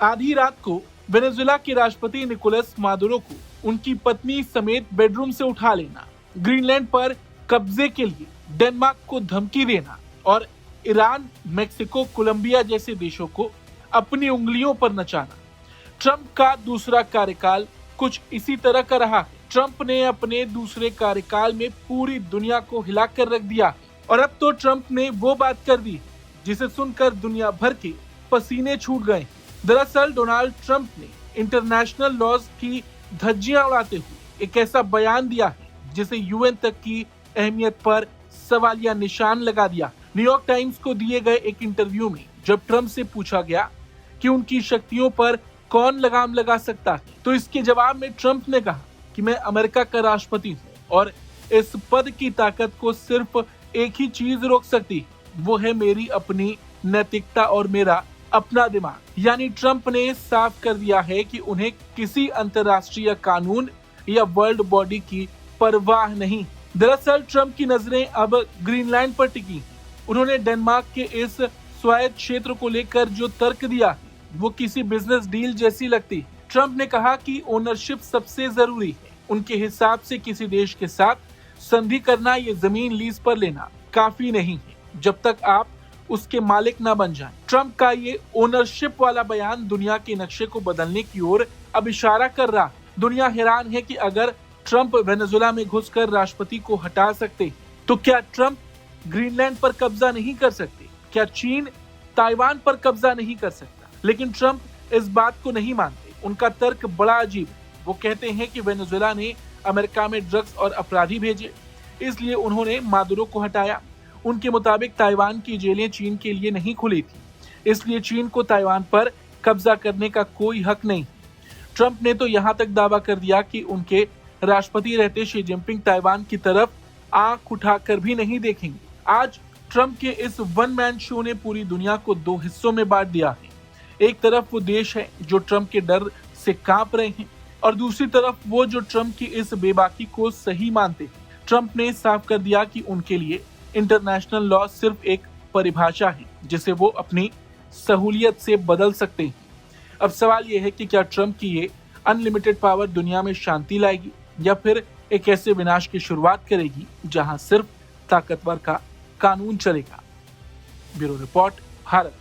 आधी रात को वेनेजुएला के राष्ट्रपति निकोलस मादुरो को उनकी पत्नी समेत बेडरूम से उठा लेना, ग्रीनलैंड पर कब्जे के लिए डेनमार्क को धमकी देना और ईरान, मेक्सिको, कोलंबिया जैसे देशों को अपनी उंगलियों पर नचाना। ट्रंप का दूसरा कार्यकाल कुछ इसी तरह का रहा है। ट्रंप ने अपने दूसरे कार्यकाल में पूरी दुनिया को हिलाकर रख दिया और अब तो ट्रंप ने वो बात कर दी जिसे सुनकर दुनिया भर के पसीने छूट गए। दरअसल डोनाल्ड ट्रंप ने इंटरनेशनल लॉज की धज्जियां उड़ाते हुए एक ऐसा बयान दिया है जिसे यूएन तक की अहमियत पर सवालिया निशान लगा दिया। न्यूयॉर्क टाइम्स को दिए गए एक इंटरव्यू में जब ट्रंप से पूछा गया कि उनकी शक्तियों पर कौन लगाम लगा सकता है, तो इसके जवाब में ट्रंप ने कहा कि मैं अमेरिका का राष्ट्रपति हूं और इस पद की ताकत को सिर्फ एक ही चीज रोक सकती है, वो है मेरी अपनी नैतिकता और मेरा अपना दिमाग। यानी ट्रंप ने साफ कर दिया है कि उन्हें किसी अंतर्राष्ट्रीय कानून या वर्ल्ड बॉडी की परवाह नहीं। दरअसल ट्रंप की नजरें अब ग्रीनलैंड पर टिकी। उन्होंने डेनमार्क के इस स्वायत्त क्षेत्र को लेकर जो तर्क दिया वो किसी बिजनेस डील जैसी लगती। ट्रंप ने कहा कि ओनरशिप सबसे जरूरी है। उनके हिसाब से किसी देश के साथ संधि करना, ये जमीन लीज पर लेना काफी नहीं है जब तक आप उसके मालिक ना बन जाएं। ट्रंप का ये ओनरशिप वाला बयान दुनिया के नक्शे को बदलने की ओर अब इशारा कर रहा है। दुनिया हैरान है कि अगर ट्रंप वेनेजुएला में घुसकर राष्ट्रपति को हटा सकते तो क्या ट्रंप ग्रीनलैंड पर कब्जा नहीं कर सकते? क्या चीन ताइवान पर कब्जा नहीं कर सकता? लेकिन ट्रंप इस बात को नहीं मानते। उनका तर्क बड़ा अजीब है। वो कहते हैं कि वेनेजुएला ने अमेरिका में ड्रग्स और अपराधी भेजे, इसलिए उन्होंने मादुरो को हटाया। उनके मुताबिक ताइवान की जेलें चीन के लिए नहीं खुली थी, इसलिए चीन को ताइवान पर कब्जा करने का कोई हक नहीं। ट्रंप ने तो यहाँ तक दावा कर दिया कि उनके राष्ट्रपति रहते शी जिनपिंग ताइवान की तरफ आंख उठाकर भी नहीं देखेंगे। आज ट्रंप के इस वन मैन शो ने पूरी दुनिया को दो हिस्सों में बांट दिया है। एक तरफ वो देश है जो ट्रंप के डर से कांप रहे हैं और दूसरी तरफ वो जो ट्रंप की इस बेबाकी को सही मानते हैं। ट्रंप ने साफ कर दिया कि उनके लिए इंटरनेशनल लॉ सिर्फ एक परिभाषा है जिसे वो अपनी सहूलियत से बदल सकते हैं। अब सवाल यह है कि क्या ट्रंप की ये अनलिमिटेड पावर दुनिया में शांति लाएगी या फिर एक ऐसे विनाश की शुरुआत करेगी जहां सिर्फ ताकतवर का कानून चलेगा। Bureau report, Bharat.